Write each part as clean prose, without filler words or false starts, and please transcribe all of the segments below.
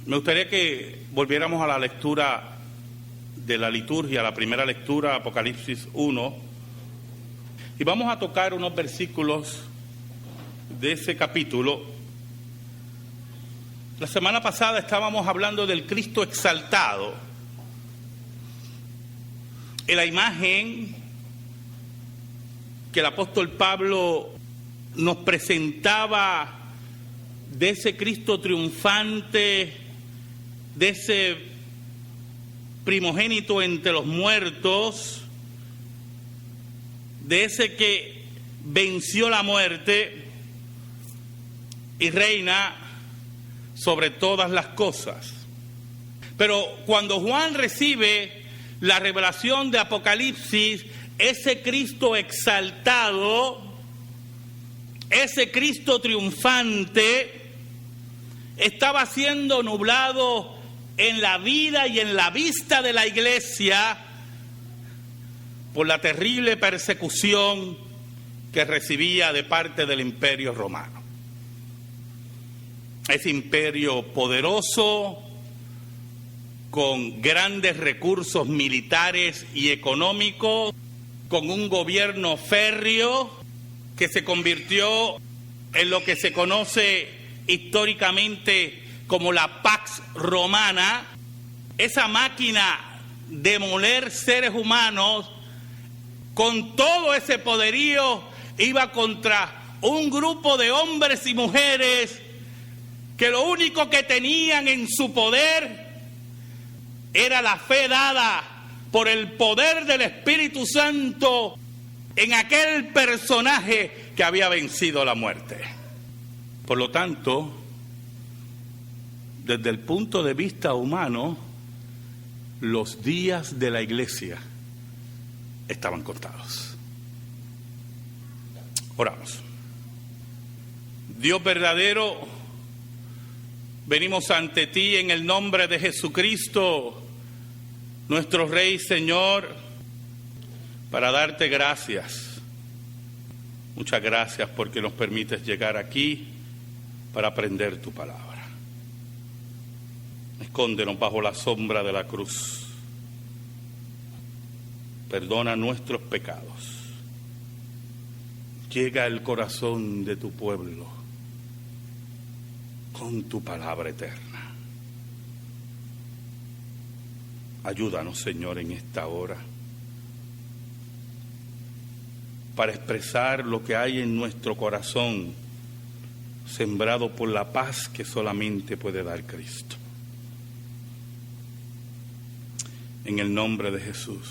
Me gustaría que volviéramos a la lectura de la liturgia, la primera lectura, Apocalipsis 1, y vamos a tocar unos versículos de ese capítulo. La semana pasada estábamos hablando del Cristo exaltado, en la imagen que el apóstol Pablo nos presentaba de ese Cristo triunfante, de ese primogénito entre los muertos, de ese que venció la muerte y reina sobre todas las cosas. Pero cuando Juan recibe la revelación de Apocalipsis, ese Cristo exaltado, ese Cristo triunfante, estaba siendo nublado en la vida y en la vista de la iglesia por la terrible persecución que recibía de parte del Imperio Romano. Ese imperio poderoso, con grandes recursos militares y económicos, con un gobierno férreo que se convirtió en lo que se conoce históricamente como la Pax Romana, esa máquina de moler seres humanos, con todo ese poderío, iba contra un grupo de hombres y mujeres que lo único que tenían en su poder era la fe dada por el poder del Espíritu Santo en aquel personaje que había vencido la muerte. Por lo tanto, desde el punto de vista humano, los días de la iglesia estaban contados. Oramos. Dios verdadero, venimos ante ti en el nombre de Jesucristo, nuestro Rey y Señor, para darte gracias. Muchas gracias porque nos permites llegar aquí para aprender tu palabra. Escóndenos bajo la sombra de la cruz. Perdona nuestros pecados. Llega al corazón de tu pueblo con tu palabra eterna. Ayúdanos, Señor, en esta hora para expresar lo que hay en nuestro corazón, sembrado por la paz que solamente puede dar Cristo. En el nombre de Jesús.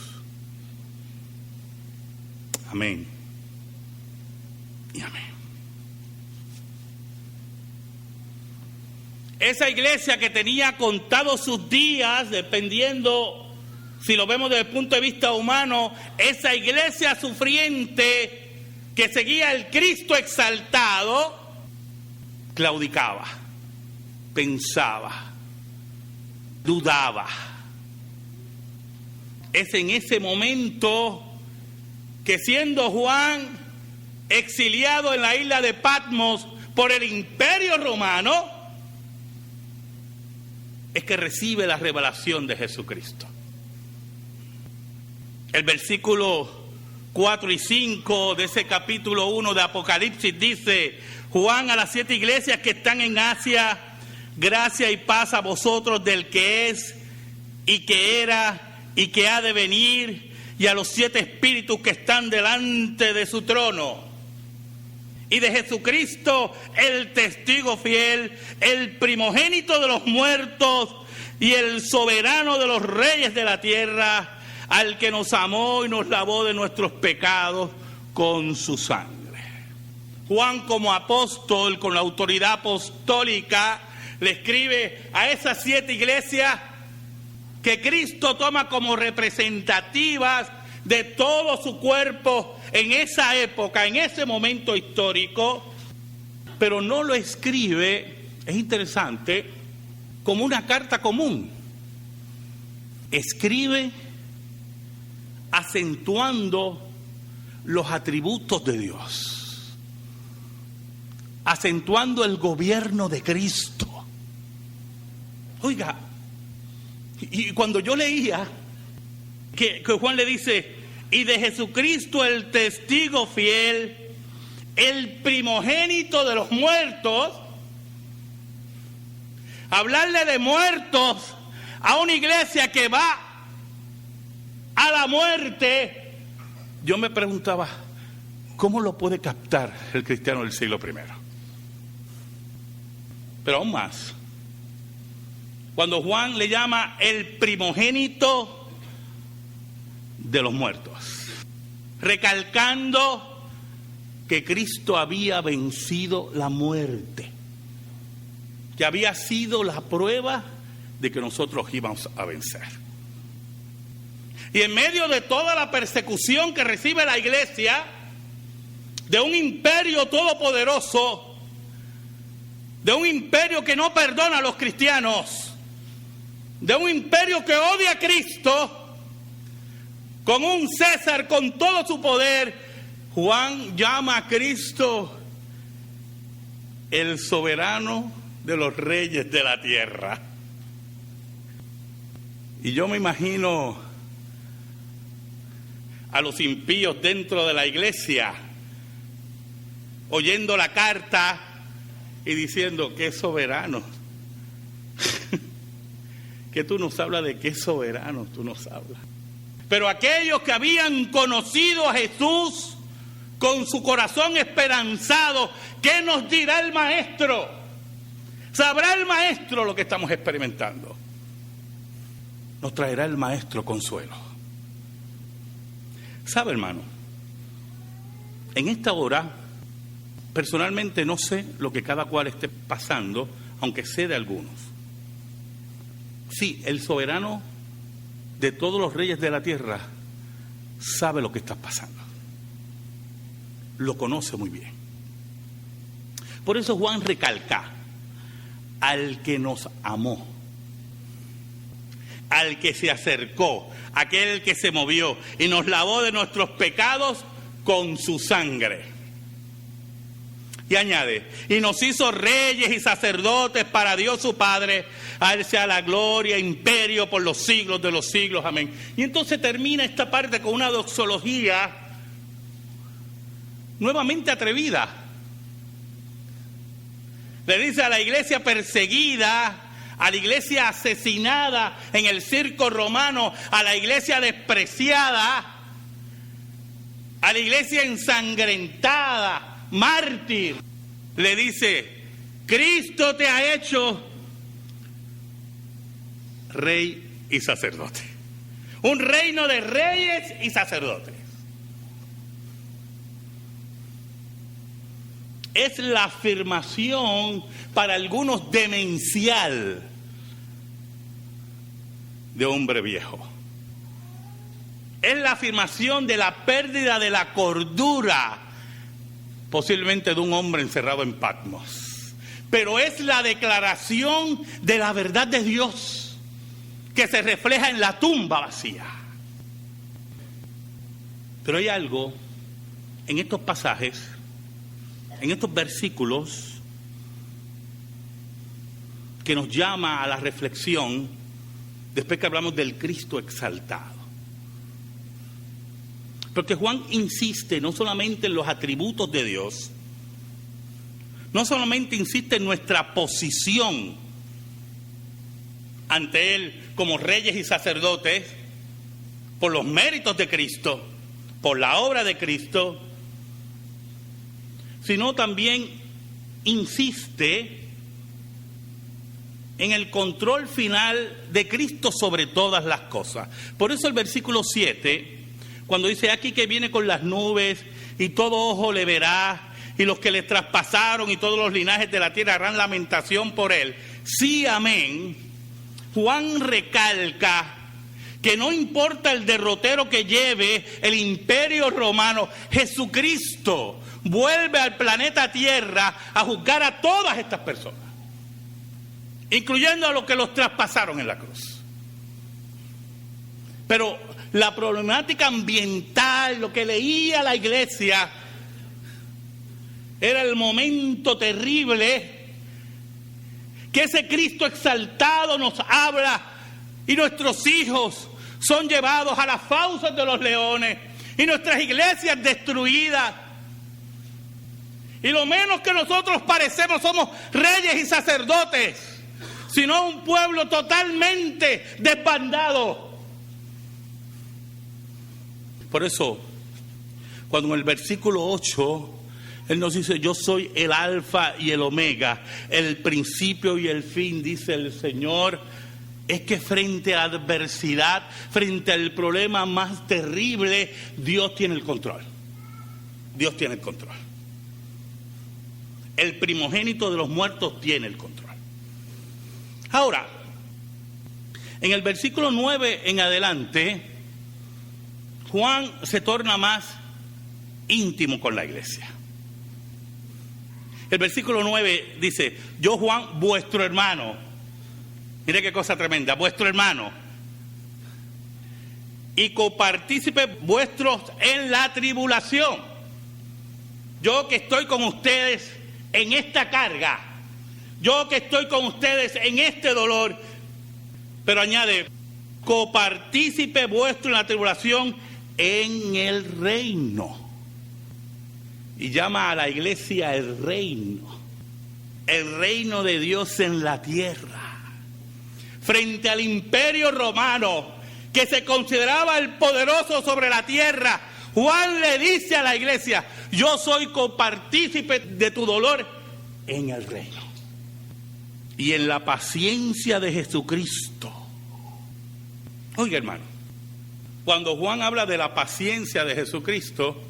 Amén. Y amén. Esa iglesia que tenía contados sus días, dependiendo, si lo vemos desde el punto de vista humano, esa iglesia sufriente que seguía el Cristo exaltado, claudicaba, pensaba, dudaba. Es en ese momento que, siendo Juan exiliado en la isla de Patmos por el Imperio Romano, es que recibe la revelación de Jesucristo. El versículo 4 y 5 de ese capítulo 1 de Apocalipsis dice: Juan, a las 7 iglesias que están en Asia, gracia y paz a vosotros del que es y que era y que ha de venir, y a los 7 espíritus que están delante de su trono, y de Jesucristo, el testigo fiel, el primogénito de los muertos y el soberano de los reyes de la tierra, al que nos amó y nos lavó de nuestros pecados con su sangre. Juan, como apóstol, con la autoridad apostólica, le escribe a esas 7 iglesias que Cristo toma como representativas de todo su cuerpo en esa época, en ese momento histórico, pero no lo escribe, es interesante, como una carta común. Escribe acentuando los atributos de Dios, acentuando el gobierno de Cristo, Oiga, y cuando yo leía que Juan le dice, y de Jesucristo el testigo fiel, el primogénito de los muertos, hablarle de muertos a una iglesia que va a la muerte, yo me preguntaba, ¿cómo lo puede captar el cristiano del siglo I? Pero aún más, cuando Juan le llama el primogénito de los muertos, recalcando que Cristo había vencido la muerte, que había sido la prueba de que nosotros íbamos a vencer. Y en medio de toda la persecución que recibe la iglesia, de un imperio todopoderoso, de un imperio que no perdona a los cristianos, de un imperio que odia a Cristo, con un César con todo su poder, Juan llama a Cristo el soberano de los reyes de la tierra. Y yo me imagino a los impíos dentro de la iglesia oyendo la carta y diciendo, qué soberano. Que tú nos hablas de qué soberano tú nos hablas. Pero aquellos que habían conocido a Jesús con su corazón esperanzado, ¿qué nos dirá el Maestro? ¿Sabrá el Maestro lo que estamos experimentando? Nos traerá el Maestro consuelo. ¿Sabe, hermano? En esta hora, personalmente no sé lo que cada cual esté pasando, aunque sé de algunos. Sí, el soberano de todos los reyes de la tierra sabe lo que está pasando. Lo conoce muy bien. Por eso Juan recalca, al que nos amó, al que se acercó, aquel que se movió y nos lavó de nuestros pecados con su sangre. Y añade, y nos hizo reyes y sacerdotes para Dios su Padre, a Él sea la gloria, imperio por los siglos de los siglos, amén. Y entonces termina esta parte con una doxología nuevamente atrevida. Le dice a la iglesia perseguida, a la iglesia asesinada en el circo romano, a la iglesia despreciada, a la iglesia ensangrentada, mártir, le dice, Cristo te ha hecho rey y sacerdote. Un reino de reyes y sacerdotes. Es la afirmación para algunos demencial de hombre viejo. Es la afirmación de la pérdida de la cordura, posiblemente de un hombre encerrado en Patmos. Pero es la declaración de la verdad de Dios que se refleja en la tumba vacía. Pero hay algo en estos pasajes, en estos versículos, que nos llama a la reflexión después que hablamos del Cristo exaltado. Porque Juan insiste no solamente en los atributos de Dios, no solamente insiste en nuestra posición ante Él como reyes y sacerdotes, por los méritos de Cristo, por la obra de Cristo, sino también insiste en el control final de Cristo sobre todas las cosas. Por eso el versículo 7, cuando dice aquí que viene con las nubes y todo ojo le verá y los que le traspasaron y todos los linajes de la tierra harán lamentación por él. Sí, amén. Juan recalca que no importa el derrotero que lleve el imperio romano, Jesucristo vuelve al planeta Tierra a juzgar a todas estas personas, incluyendo a los que los traspasaron en la cruz. Pero la problemática ambiental, lo que leía la iglesia, era el momento terrible que ese Cristo exaltado nos habla y nuestros hijos son llevados a las fauces de los leones y nuestras iglesias destruidas. Y lo menos que nosotros parecemos somos reyes y sacerdotes, sino un pueblo totalmente desbandado. Por eso, cuando en el versículo 8, Él nos dice, yo soy el alfa y el omega, el principio y el fin, dice el Señor, es que frente a la adversidad, frente al problema más terrible, Dios tiene el control. Dios tiene el control. El primogénito de los muertos tiene el control. Ahora, en el versículo 9 en adelante, Juan se torna más íntimo con la iglesia. El versículo 9 dice, yo Juan, vuestro hermano. Mire qué cosa tremenda, vuestro hermano. Y copartícipe vuestros en la tribulación. Yo que estoy con ustedes en esta carga. Yo que estoy con ustedes en este dolor. Pero añade, copartícipe vuestro en la tribulación en el reino. Y llama a la iglesia el reino de Dios en la tierra. Frente al imperio romano, que se consideraba el poderoso sobre la tierra, Juan le dice a la iglesia, yo soy copartícipe de tu dolor en el reino. Y en la paciencia de Jesucristo. Oiga, hermano, cuando Juan habla de la paciencia de Jesucristo,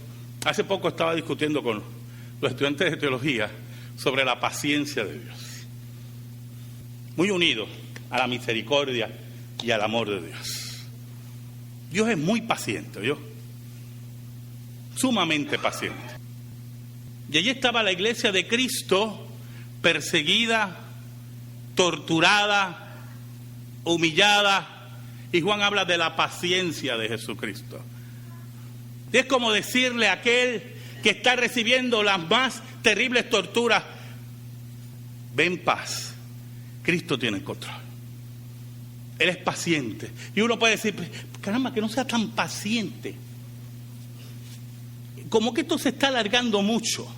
hace poco estaba discutiendo con los estudiantes de teología sobre la paciencia de Dios. Muy unido a la misericordia y al amor de Dios. Dios es muy paciente, ¿vio? Sumamente paciente. Y allí estaba la iglesia de Cristo, perseguida, torturada, humillada, y Juan habla de la paciencia de Jesucristo. Es como decirle a aquel que está recibiendo las más terribles torturas, ven en paz, Cristo tiene el control. Él es paciente. Y uno puede decir, caramba, que no sea tan paciente. Como que esto se está alargando mucho.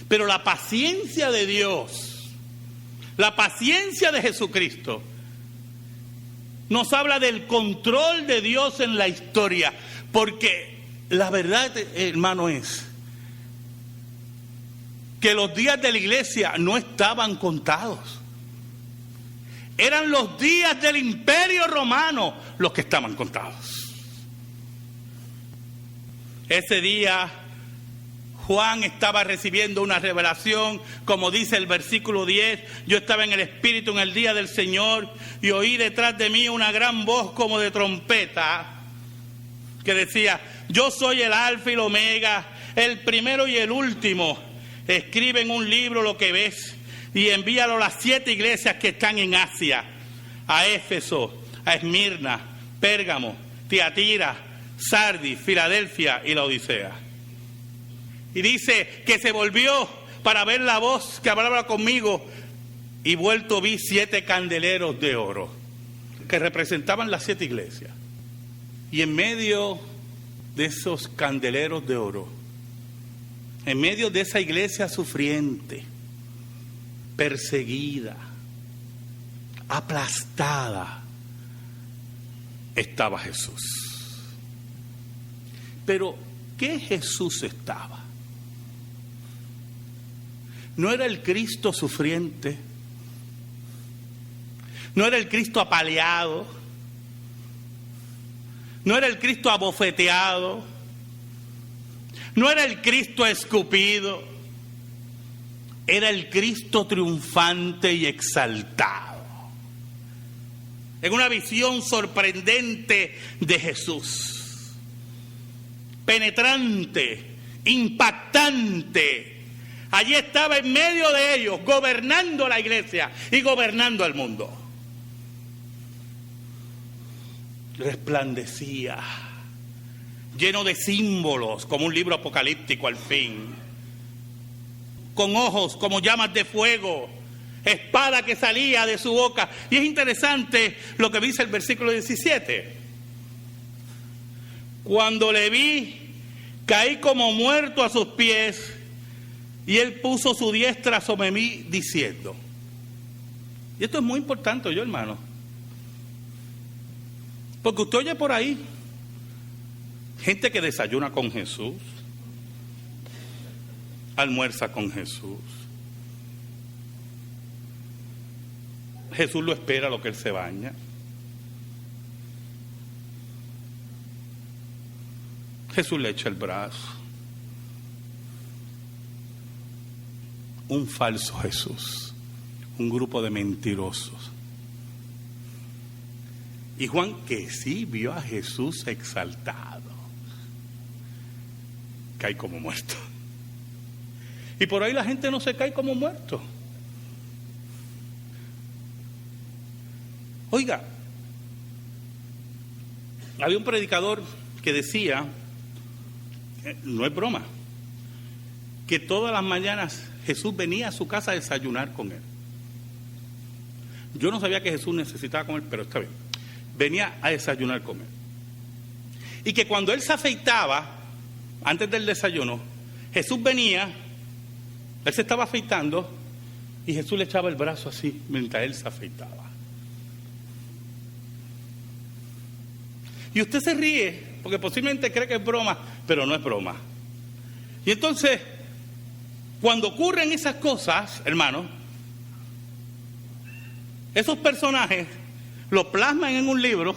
Pero la paciencia de Dios, la paciencia de Jesucristo, nos habla del control de Dios en la historia. Porque la verdad, hermano, es que los días de la iglesia no estaban contados. Eran los días del imperio romano los que estaban contados. Ese día Juan estaba recibiendo una revelación, como dice el versículo 10, yo estaba en el Espíritu en el día del Señor y oí detrás de mí una gran voz como de trompeta que decía, yo soy el alfa y el omega, el primero y el último. Escribe en un libro lo que ves y envíalo a las 7 iglesias que están en Asia, a Éfeso, a Esmirna, Pérgamo, Tiatira, Sardis, Filadelfia y la Odisea. Y dice que se volvió para ver la voz que hablaba conmigo y vuelto vi 7 candeleros de oro que representaban las 7 iglesias. Y en medio de esos candeleros de oro, en medio de esa iglesia sufriente, perseguida, aplastada, estaba Jesús. Pero, ¿qué Jesús estaba? No era el Cristo sufriente, no era el Cristo apaleado, no era el Cristo abofeteado, no era el Cristo escupido, era el Cristo triunfante y exaltado. En una visión sorprendente de Jesús, penetrante, impactante. Allí estaba en medio de ellos, gobernando la iglesia y gobernando al mundo. Resplandecía, lleno de símbolos, como un libro apocalíptico al fin, con ojos como llamas de fuego, espada que salía de su boca. Y es interesante lo que dice el versículo 17. Cuando le vi, caí como muerto a sus pies, y él puso su diestra sobre mí diciendo. Y esto es muy importante, yo hermano, porque usted oye por ahí gente que desayuna con Jesús, almuerza con Jesús, Jesús lo espera a lo que él se baña, Jesús le echa el brazo. Un falso Jesús, un grupo de mentirosos. Y Juan, que sí vio a Jesús exaltado, cae como muerto. Y por ahí la gente no se cae como muerto. Oiga, había un predicador que decía, no es broma, que todas las mañanas Jesús venía a su casa a desayunar con él. Yo no sabía que Jesús necesitaba comer, pero está bien. Venía a desayunar con él. Y que cuando él se afeitaba, antes del desayuno, Jesús venía, él se estaba afeitando, y Jesús le echaba el brazo así mientras él se afeitaba. Y usted se ríe, porque posiblemente cree que es broma, pero no es broma. Y entonces, cuando ocurren esas cosas, hermano, esos personajes lo plasman en un libro.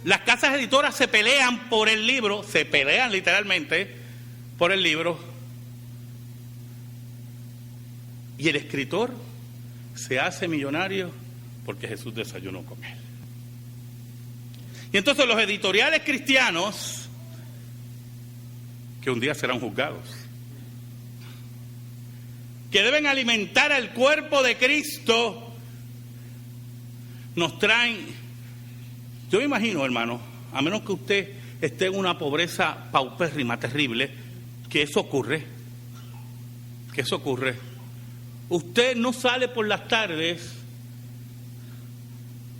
Las casas editoras se pelean por el libro, se pelean literalmente por el libro. Y el escritor se hace millonario porque Jesús desayunó con él. Y entonces los editoriales cristianos, que un día serán juzgados, que deben alimentar al cuerpo de Cristo, nos traen, yo me imagino, hermano, a menos que usted esté en una pobreza paupérrima, terrible, que eso ocurre, usted no sale por las tardes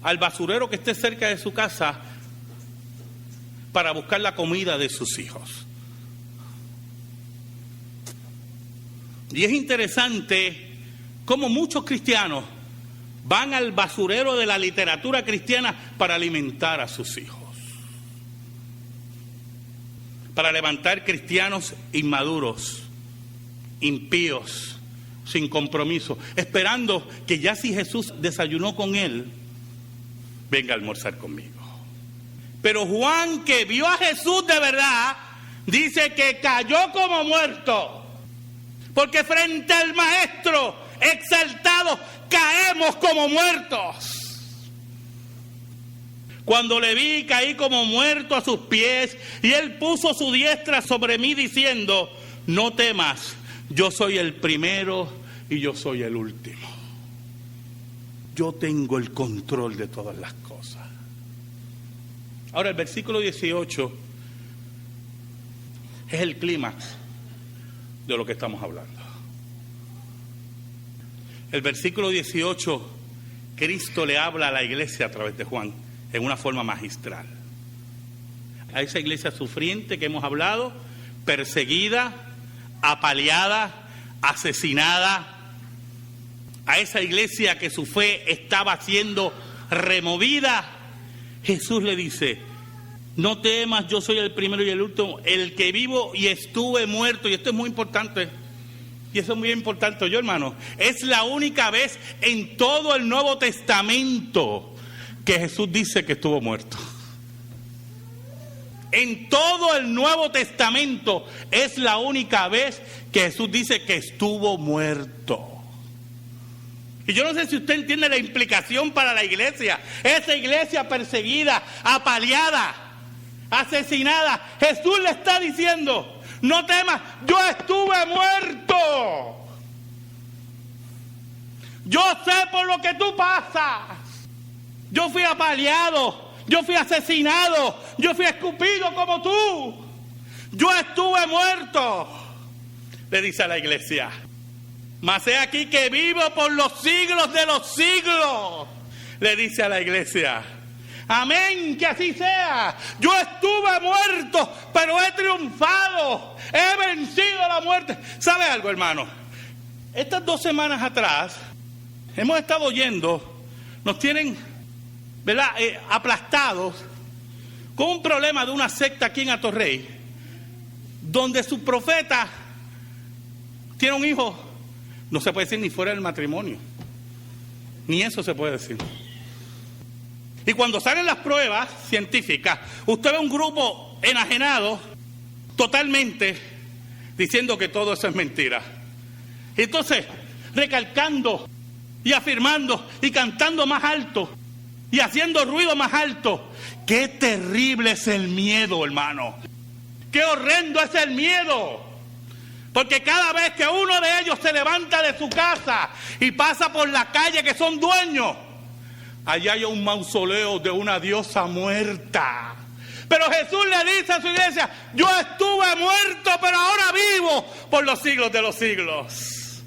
al basurero que esté cerca de su casa para buscar la comida de sus hijos. Y es interesante cómo muchos cristianos van al basurero de la literatura cristiana para alimentar a sus hijos, para levantar cristianos inmaduros, impíos, sin compromiso, esperando que ya si Jesús desayunó con él, venga a almorzar conmigo. Pero Juan, que vio a Jesús de verdad, dice que cayó como muerto. Porque frente al Maestro exaltado caemos como muertos. Cuando le vi, caí como muerto a sus pies, y él puso su diestra sobre mí diciendo: no temas, yo soy el primero y yo soy el último. Yo tengo el control de todas las cosas. Ahora el versículo 18 es el clímax de lo que estamos hablando. El versículo 18, Cristo le habla a la iglesia a través de Juan en una forma magistral. A esa iglesia sufriente que hemos hablado, perseguida, apaleada, asesinada, a esa iglesia que su fe estaba siendo removida, Jesús le dice: no temas, yo soy el primero y el último, el que vivo y estuve muerto. Y esto es muy importante, y eso es muy importante, yo hermano, es la única vez en todo el Nuevo Testamento que Jesús dice que estuvo muerto. En todo el Nuevo Testamento es la única vez que Jesús dice que estuvo muerto. Y yo no sé si usted entiende la implicación para la iglesia. Esa iglesia perseguida, apaleada, asesinada, Jesús le está diciendo: no temas, yo estuve muerto. Yo sé por lo que tú pasas. Yo fui apaleado, yo fui asesinado, yo fui escupido como tú. Yo estuve muerto, le dice a la iglesia. Mas he aquí que vivo por los siglos de los siglos, le dice a la iglesia. Amén, que así sea. Yo estuve muerto, pero he triunfado. He vencido la muerte. ¿Sabe algo, hermano? Estas 2 semanas atrás hemos estado oyendo, nos tienen, ¿verdad?, aplastados con un problema de una secta aquí en Atorrey, donde su profeta tiene un hijo, no se puede decir ni fuera del matrimonio, ni eso se puede decir. Y cuando salen las pruebas científicas, usted ve un grupo enajenado totalmente diciendo que todo eso es mentira. Y entonces, recalcando y afirmando y cantando más alto y haciendo ruido más alto. Qué terrible es el miedo, hermano. Qué horrendo es el miedo. Porque cada vez que uno de ellos se levanta de su casa y pasa por la calle que son dueños, allá hay un mausoleo de una diosa muerta. Pero Jesús le dice a su iglesia: yo estuve muerto, pero ahora vivo por los siglos de los siglos.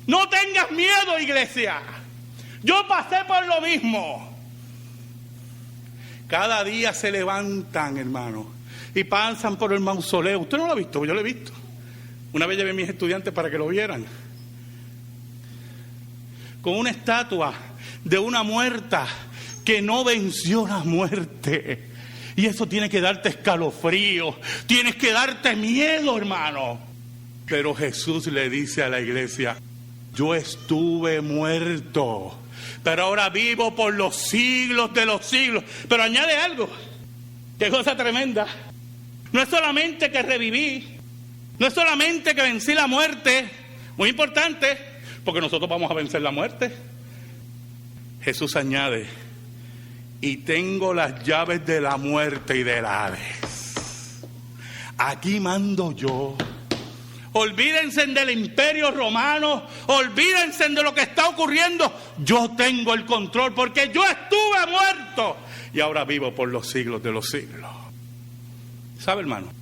No tengas miedo, iglesia. Yo pasé por lo mismo. Cada día se levantan, hermano, y pasan por el mausoleo. Usted no lo ha visto, yo lo he visto. Una vez llevé a mis estudiantes para que lo vieran. Con una estatua de una muerta que no venció la muerte. Y eso tiene que darte escalofrío, tienes que darte miedo, hermano. Pero Jesús le dice a la iglesia: yo estuve muerto, pero ahora vivo por los siglos de los siglos. Pero añade algo, qué cosa tremenda. No es solamente que reviví, no es solamente que vencí la muerte, muy importante, porque nosotros vamos a vencer la muerte. Jesús añade: y tengo las llaves de la muerte y del Hades. Aquí mando yo. Olvídense del imperio romano, olvídense de lo que está ocurriendo. Yo tengo el control porque yo estuve muerto y ahora vivo por los siglos de los siglos. ¿Sabe, hermano?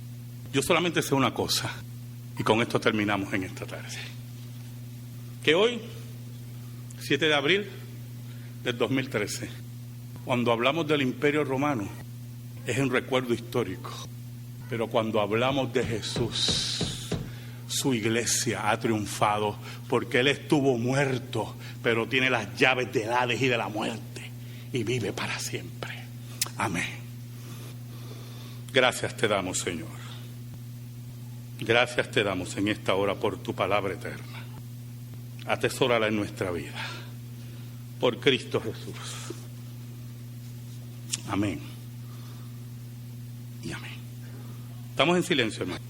Yo solamente sé una cosa, y con esto terminamos en esta tarde. Que hoy, 7 de abril del 2013, cuando hablamos del imperio romano, es un recuerdo histórico. Pero cuando hablamos de Jesús, su iglesia ha triunfado porque Él estuvo muerto, pero tiene las llaves del Hades y de la muerte y vive para siempre. Amén. Gracias te damos, Señor. Gracias te damos en esta hora por tu palabra eterna. Atesórala en nuestra vida. Por Cristo Jesús. Amén. Y amén. Estamos en silencio, hermano.